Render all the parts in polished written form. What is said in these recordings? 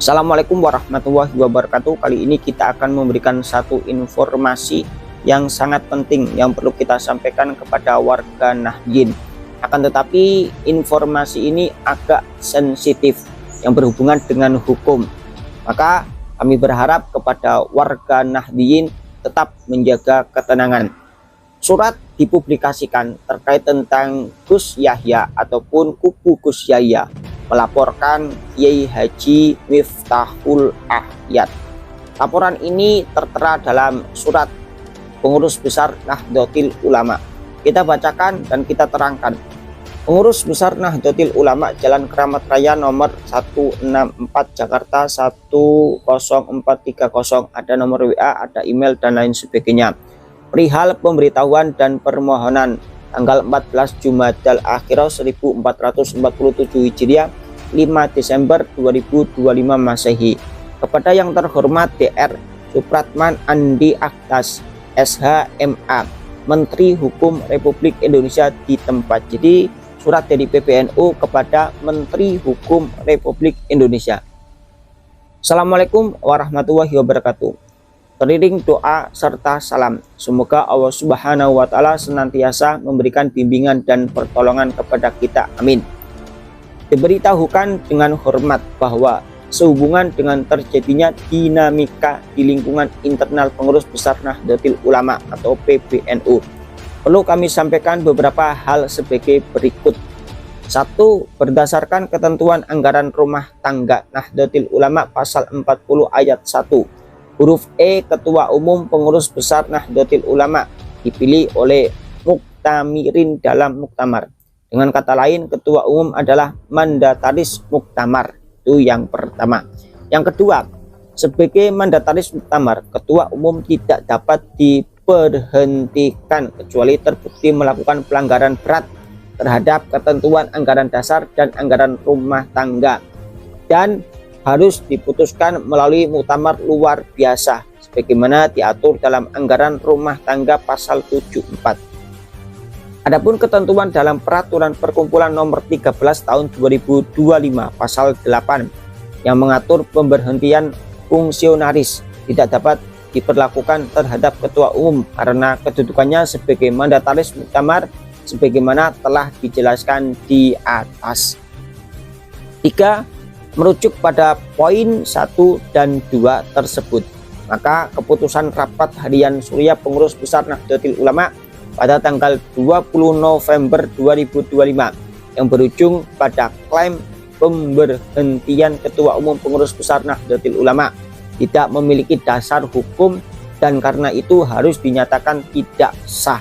Assalamualaikum warahmatullahi wabarakatuh. Kali ini kita akan memberikan satu informasi yang sangat penting yang perlu kita sampaikan kepada warga Nahdien. Akan tetapi informasi ini agak sensitif yang berhubungan dengan hukum. Maka kami berharap kepada warga Nahdien tetap menjaga ketenangan. Surat dipublikasikan terkait tentang Gus Yahya ataupun kubu Gus Yahya melaporkan Kiai Haji Miftahul Ahyad. Laporan ini tertera dalam surat pengurus besar Nahdlatul Ulama. Kita bacakan dan kita terangkan. Pengurus besar Nahdlatul Ulama Jalan Keramat Raya nomor 164 Jakarta 10430, ada nomor WA, ada email dan lain sebagainya. Perihal pemberitahuan dan permohonan tanggal 14 Jumadal Akhirah 1447 Hijriah 5 Desember 2025 Masehi kepada yang terhormat Dr. Supratman Andi Aktas SHMA Menteri Hukum Republik Indonesia di tempat. Jadi surat dari PBNU kepada Menteri Hukum Republik Indonesia. Assalamualaikum warahmatullahi wabarakatuh. Teriring doa serta salam, semoga Allah Subhanahu wa Ta'ala senantiasa memberikan bimbingan dan pertolongan kepada kita. Amin. Diberitahukan dengan hormat bahwa sehubungan dengan terjadinya dinamika di lingkungan internal pengurus besar Nahdlatul Ulama atau PBNU, perlu kami sampaikan beberapa hal sebagai berikut. 1. Berdasarkan ketentuan anggaran rumah tangga Nahdlatul Ulama pasal 40 ayat 1 huruf E, Ketua Umum Pengurus Besar Nahdlatul Ulama dipilih oleh muktamirin dalam muktamar. Dengan kata lain, Ketua Umum adalah mandataris muktamar. Itu yang pertama. Yang kedua, sebagai mandataris muktamar, Ketua Umum tidak dapat diberhentikan kecuali terbukti melakukan pelanggaran berat terhadap ketentuan anggaran dasar dan anggaran rumah tangga, dan harus diputuskan melalui muktamar luar biasa sebagaimana diatur dalam anggaran rumah tangga pasal 74. Adapun ketentuan dalam peraturan perkumpulan nomor 13 tahun 2025 pasal 8 yang mengatur pemberhentian fungsionaris tidak dapat diperlakukan terhadap ketua umum karena kedudukannya sebagai mandataris muktamar sebagaimana telah dijelaskan di atas. 3. Merujuk pada poin 1 dan 2 tersebut, maka keputusan rapat harian Surya Pengurus Besar Nahdlatul Ulama pada tanggal 20 November 2025 yang berujung pada klaim pemberhentian Ketua Umum Pengurus Besar Nahdlatul Ulama tidak memiliki dasar hukum dan karena itu harus dinyatakan tidak sah.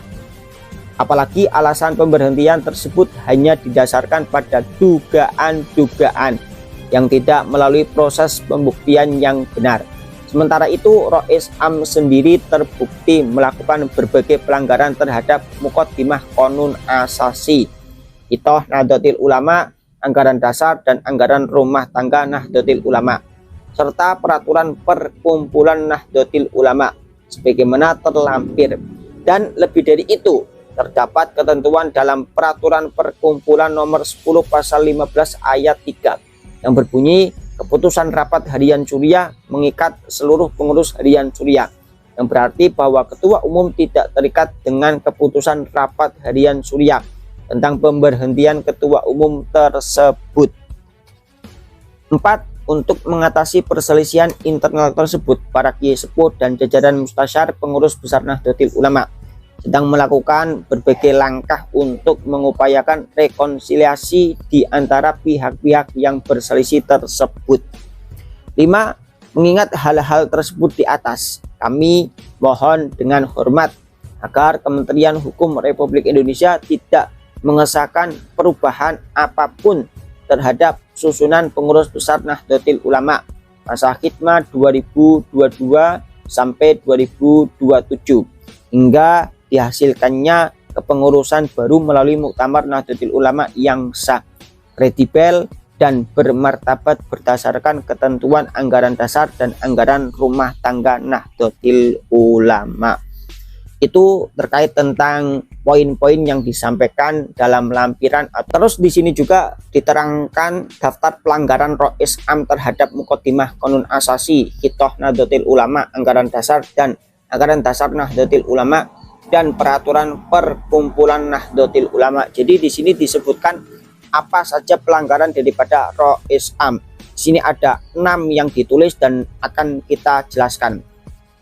Apalagi alasan pemberhentian tersebut hanya didasarkan pada dugaan-dugaan yang tidak melalui proses pembuktian yang benar. Sementara itu, Rois Am sendiri terbukti melakukan berbagai pelanggaran terhadap Muqaddimah Qonun Asasi, Itoh Nahdlatul Ulama, anggaran dasar dan anggaran rumah tangga Nahdlatul Ulama, serta peraturan perkumpulan Nahdlatul Ulama sebagaimana terlampir. Dan lebih dari itu, terdapat ketentuan dalam peraturan perkumpulan nomor 10 pasal 15 ayat 3 yang berbunyi keputusan rapat harian Surya mengikat seluruh pengurus harian Surya, yang berarti bahwa ketua umum tidak terikat dengan keputusan rapat harian Surya tentang pemberhentian ketua umum tersebut. 4. Untuk mengatasi perselisihan internal tersebut, para kiai sepuh dan jajaran mustasyar pengurus besar Nahdlatul Ulama sedang melakukan berbagai langkah untuk mengupayakan rekonsiliasi di antara pihak-pihak yang berselisih tersebut. 5. Mengingat hal-hal tersebut di atas, kami mohon dengan hormat agar Kementerian Hukum Republik Indonesia tidak mengesahkan perubahan apapun terhadap susunan pengurus besar Nahdlatul Ulama masa khidmah 2022 sampai 2027 hingga dihasilkannya kepengurusan baru melalui muktamar Nahdlatul Ulama yang sah, kredibel dan bermartabat berdasarkan ketentuan anggaran dasar dan anggaran rumah tangga Nahdlatul Ulama. Itu terkait tentang poin-poin yang disampaikan dalam lampiran. Terus di sini juga diterangkan daftar pelanggaran Rois Am terhadap Muqaddimah Qanun Asasi, Hitoh Nahdlatul Ulama, Anggaran Dasar dan Anggaran Dasar Nahdlatul Ulama, dan Peraturan Perkumpulan Nahdlatul Ulama. Jadi di sini disebutkan apa saja pelanggaran daripada Rois Am. Di sini ada 6 yang ditulis dan akan kita jelaskan.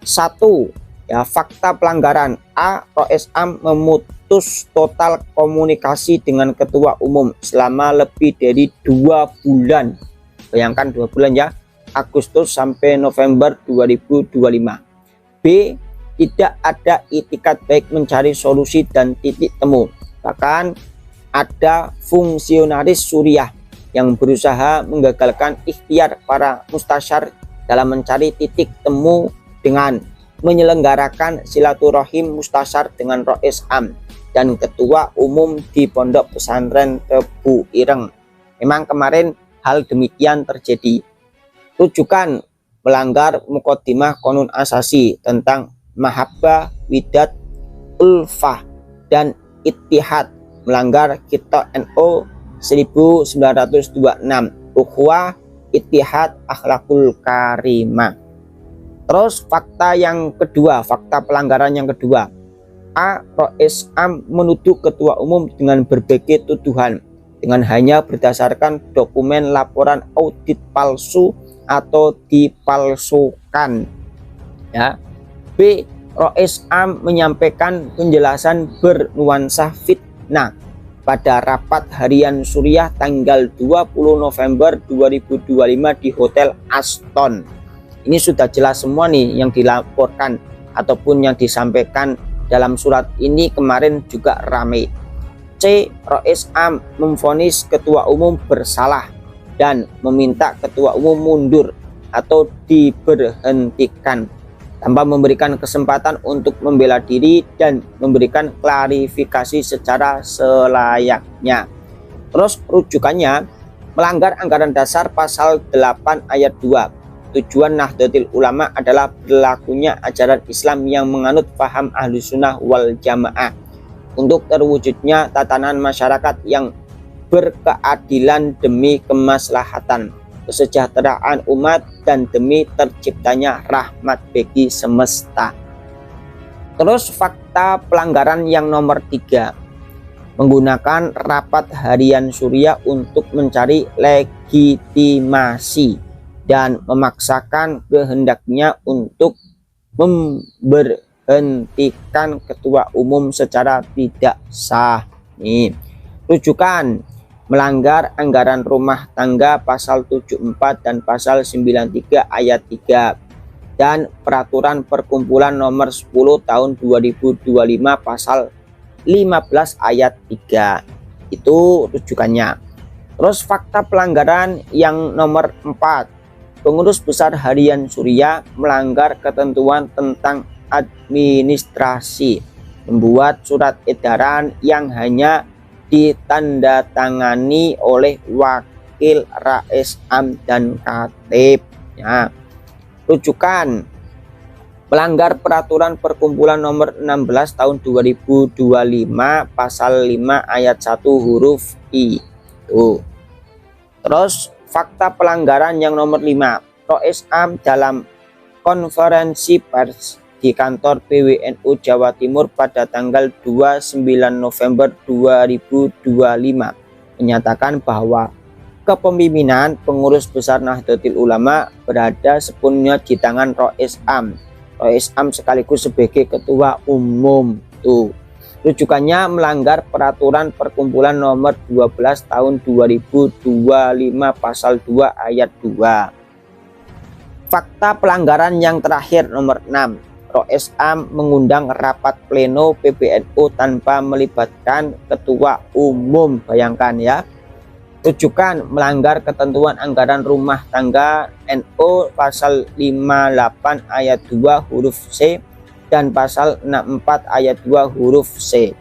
1. Ya, fakta pelanggaran. A. Rois Am memutus total komunikasi dengan ketua umum selama lebih dari 2 bulan. Bayangkan 2 bulan ya, Agustus sampai November 2025. B. Tidak ada itikat baik mencari solusi dan titik temu. Bahkan ada fungsionaris Suriah yang berusaha menggagalkan ikhtiar para mustasyar dalam mencari titik temu dengan menyelenggarakan silaturahim mustasyar dengan Rois Am dan ketua umum di Pondok Pesantren Tebu Ireng. Memang kemarin hal demikian terjadi. Rujukan melanggar Muqaddimah Qanun Asasi tentang mahabbah, widat, ulfah, dan ittihad, melanggar Kitab NU 1926, ukhuwah, ittihad, akhlakul karimah. Terus fakta yang kedua, fakta pelanggaran yang kedua. A. Rois Am menuduh ketua umum dengan berbagai tuduhan dengan hanya berdasarkan dokumen laporan audit palsu atau dipalsukan. Ya. B. Rois Am menyampaikan penjelasan bernuansa fitnah pada rapat harian Suriah tanggal 20 November 2025 di Hotel Aston. Ini sudah jelas semua nih yang dilaporkan ataupun yang disampaikan dalam surat ini kemarin juga ramai. C. Rois Am memvonis ketua umum bersalah dan meminta ketua umum mundur atau diberhentikan tanpa memberikan kesempatan untuk membela diri dan memberikan klarifikasi secara selayaknya. Terus rujukannya melanggar Anggaran Dasar pasal 8 ayat 2. Tujuan Nahdlatul Ulama adalah berlakunya ajaran Islam yang menganut paham Ahlussunnah wal Jamaah untuk terwujudnya tatanan masyarakat yang berkeadilan demi kemaslahatan, kesejahteraan umat, dan demi terciptanya rahmat bagi semesta. Terus fakta pelanggaran yang nomor 3, menggunakan rapat harian Suriah untuk mencari legitimasi dan memaksakan kehendaknya untuk memberhentikan ketua umum secara tidak sah. Nih, rujukan melanggar anggaran rumah tangga pasal 74 dan pasal 93 ayat 3 dan peraturan perkumpulan nomor 10 tahun 2025 pasal 15 ayat 3. Itu rujukannya. Terus fakta pelanggaran yang nomor 4, pengurus besar harian Suriah melanggar ketentuan tentang administrasi, membuat surat edaran yang hanya ditandatangani oleh wakil Rois Am dan Khatib. Ya. Rujukan melanggar peraturan perkumpulan nomor 16 tahun 2025 pasal 5 ayat 1 huruf I. Tuh. Terus fakta pelanggaran yang nomor 5, Rois Am dalam konferensi pers di kantor PWNU Jawa Timur pada tanggal 29 November 2025 menyatakan bahwa kepemimpinan pengurus besar Nahdlatul Ulama berada sepenuhnya di tangan Rois Am. Rois Am sekaligus sebagai ketua umum. Tuh. Rujukannya melanggar peraturan perkumpulan nomor 12 tahun 2025 pasal 2 ayat 2. Fakta pelanggaran yang terakhir nomor 6, Rois Am mengundang rapat pleno PBNU tanpa melibatkan ketua umum. Bayangkan ya. Rujukan melanggar ketentuan anggaran rumah tangga NU pasal 58 ayat 2 huruf C dan pasal 64 ayat 2 huruf C.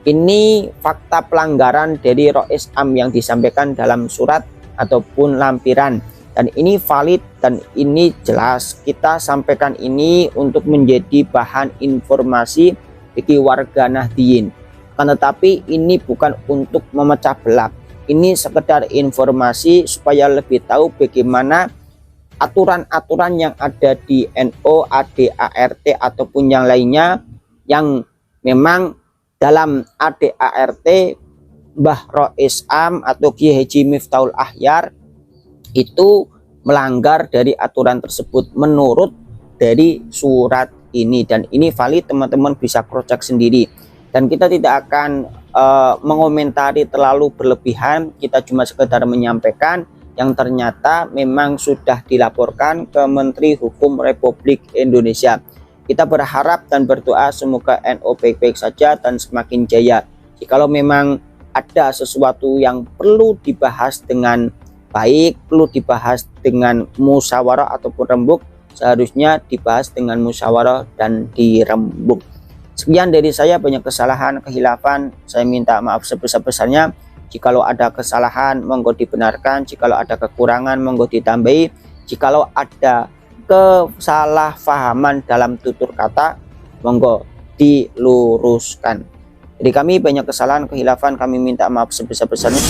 Ini fakta pelanggaran dari Rois Am yang disampaikan dalam surat ataupun lampiran, dan ini valid dan ini jelas. Kita sampaikan ini untuk menjadi bahan informasi bagi warga Nahdliyin. Kan tetapi ini bukan untuk memecah belah. Ini sekedar informasi supaya lebih tahu bagaimana aturan-aturan yang ada di NU, ADART ataupun yang lainnya, yang memang dalam ADART Mbah Rois Am atau Kiai Haji Miftahul Akhyar itu melanggar dari aturan tersebut menurut dari surat ini, dan ini valid, teman-teman bisa cross check sendiri. Dan kita tidak akan mengomentari terlalu berlebihan, kita cuma sekedar menyampaikan yang ternyata memang sudah dilaporkan ke Menteri Hukum Republik Indonesia. Kita berharap dan berdoa semoga NU baik-baik saja dan semakin jaya. Jikalau memang ada sesuatu yang perlu dibahas dengan baik, perlu dibahas dengan musyawarah ataupun rembuk, seharusnya dibahas dengan musyawarah dan dirembuk. Sekian dari saya, banyak kesalahan, kehilafan, saya minta maaf sebesar-besarnya. Jikalau ada kesalahan monggo dibenarkan, jikalau ada kekurangan monggo ditambahi, jikalau ada kesalahpahaman dalam tutur kata monggo diluruskan. Jadi kami banyak kesalahan, kehilafan, kami minta maaf sebesar-besarnya.